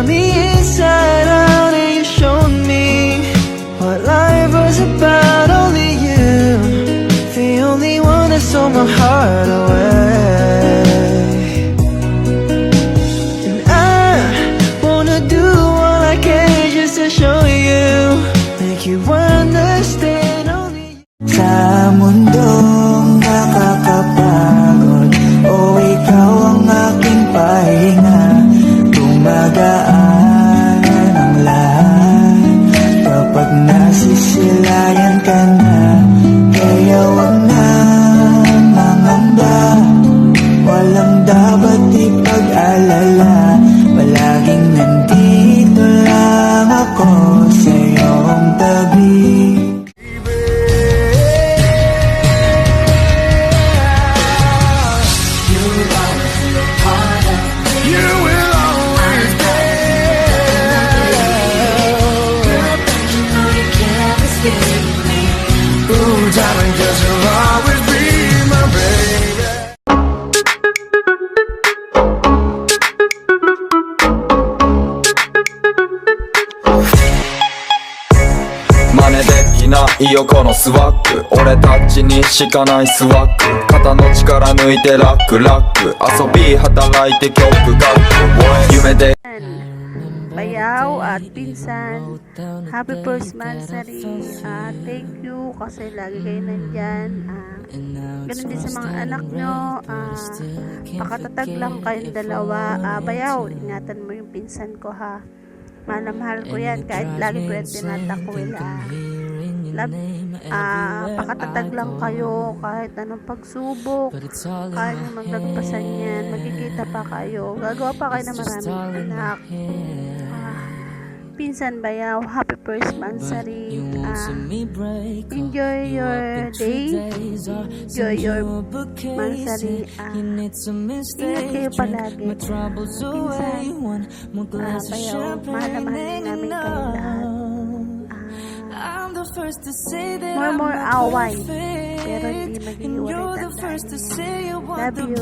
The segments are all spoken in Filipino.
turned me inside out and you showed me what life was about. Only you, the only one that stole my heart away. And I wanna do all I can just to show you, make you understand. Only sa mundong nakakapagod, o ikaw ang aking pahinga, tumagaan ang lahat kapag nasisilayan ka na. Kaya wag na mangamba, walang dapat ipag-alala, palaging nandito lang ako sa iyong tabi. Darling, 'cause you'll always be my baby.真似できないよこのスワッグ、俺たちにしかないスワッグ、肩の力抜いてラックラック、遊び働いて曲書く夢でBayaw at pinsan, happy first monthsary. Thank you kasi lagi kayo nandyan. Ganun din sa mga anak nyo. Pakatatag lang kayong dalawa. Bayaw, ingatan mo yung pinsan ko ha. Mahal na mahal ko yan kahit lagi ko yan tinatakwil. Pakatatag lang kayo kahit anong pagsubok, kaya nyo maglagpasan yan, magkikita pa kayo, gagawa pa kayo ng maraming anak. Pinsan Bayaw, happy first monthsary. Enjoy your day, enjoy your monthsary. Ingat kayo palagi. Pinsan Bayaw, mahal na mahal namin kayo lahat. More away, pero hindi mag-iwalay. Love you.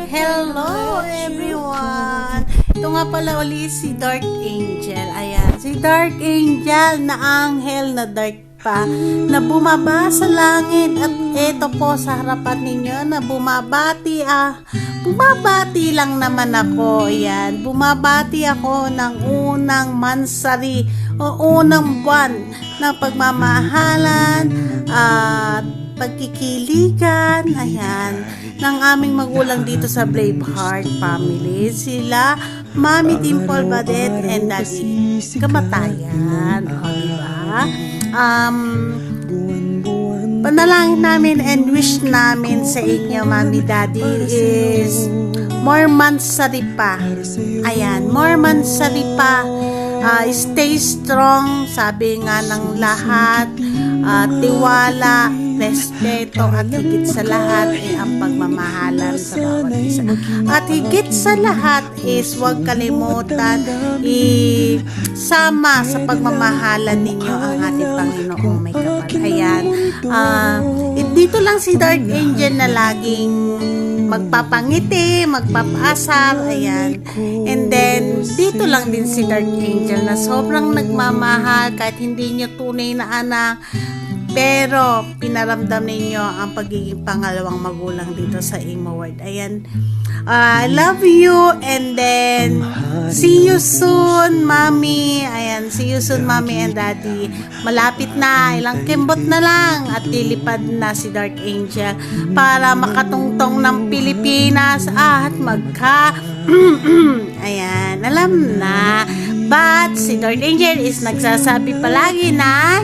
Hello everyone! Ito nga pala ulit si Dark Angel. Ayan, si Dark Angel na anghel na dark pa, na bumaba sa langit. At ito po sa harapan ninyo na bumabati. Bumabati lang naman ako. Ayan, bumabati ako ng unang monthsary o unang buwan ng pagmamahalan at pagkikiligan, ayan, ng aming magulang dito sa Braveheart family. Sila, Mami Dimple Badet and Daddy Kamatayan. O, diba? Panalangin namin and wish namin sa inyo, Mami Daddy, is more monthsary pa. Ayan, more monthsary pa. Stay strong, sabi nga ng lahat. Tiwala, respeto, at higit sa lahat ay ang pagmamahalan sa bawat isa. At higit sa lahat is huwag kalimutan isama sa pagmamahalan ninyo ang ating Panginoong may kapal. Ayan, dito lang si Dark Angel na laging magpapangiti, magpapaasar, ayan. And then, dito lang din si Dark Angel na sobrang nagmamahal kahit hindi nyo tunay na anak, pero pinaramdam ninyo ang pagiging pangalawang magulang dito sa Imo World. Ayan. I love you and then see you soon, Mommy. Ayan, see you soon, Mommy and Daddy. Malapit na, ilang kembot na lang at lilipad na si Dark Angel para makatungtong ng Pilipinas at ayan, alam na. But si Dark Angel is nagsasabi palagi na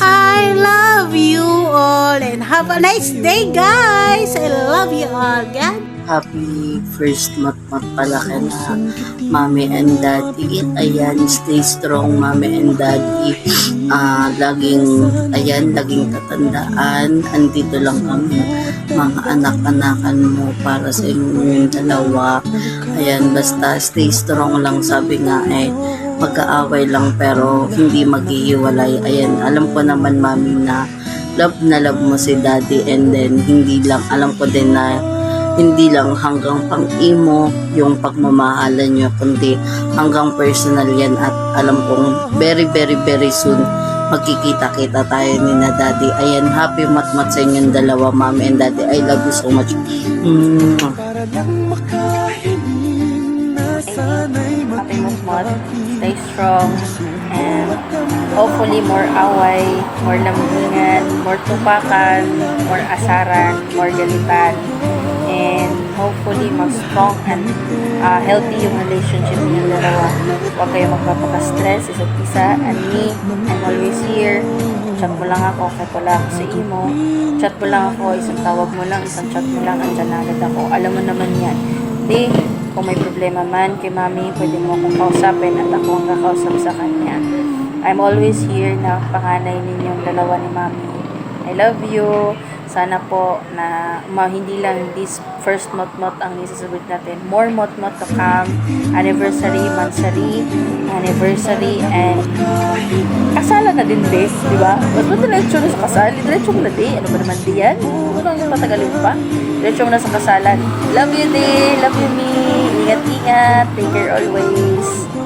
I love you all and have a nice day, guys. I love you all. God. Happy first month pala ka na, Mommy and Daddy. Ayan, stay strong, Mommy and Daddy. Laging tatandaan. Andito lang kami, mga anak-anakan mo para sa inyong dalawa. Ayan, basta stay strong lang. Sabi nga mag-aaway lang pero hindi maghihiwalay. Ayan, alam ko naman, Mami, na love mo si Daddy, and then hindi lang, alam ko din na hindi lang hanggang pang-imo yung pagmamahalan nyo, kundi hanggang personal yan. At alam kong very very very soon magkikita-kita tayo ni na Daddy. Ayan, happy matmat sa inyong dalawa, Mommy and Daddy. I love you so much. Happy Mukmot, stay strong, and hopefully more away, more lambingan, more tupakan, more asaran, more galitan, and hopefully mas strong and healthy yung relationship niyo dalawa. Huwag kayo magpapaka-stress isa't isa. And me, I'm always here. Chat mo lang ako kahit wala ako sa imo. Chat mo lang ako, isang tawag mo lang, isang chat mo lang, andyan na agad ako. Alam mo naman yan. Di, kung may problema man kay Mami, pwede mo akong kausapin at ako ang kakausap sa kanya. I'm always here na panganay ninyong dalawa ni Mami. I love you. Sana po na hindi lang this first mot-mot ang isasabit natin. More mot-mot to come. Anniversary, mansary, anniversary, and kasalan na din, di ba? Mas ba diretso na sa kasal? Diretso mo na di. Ano ba naman di yan? Ano yung tatagalin pa? Diretso mo na sa kasalan. Love you, di. Love you, me. Ingat-ingat. Take care always.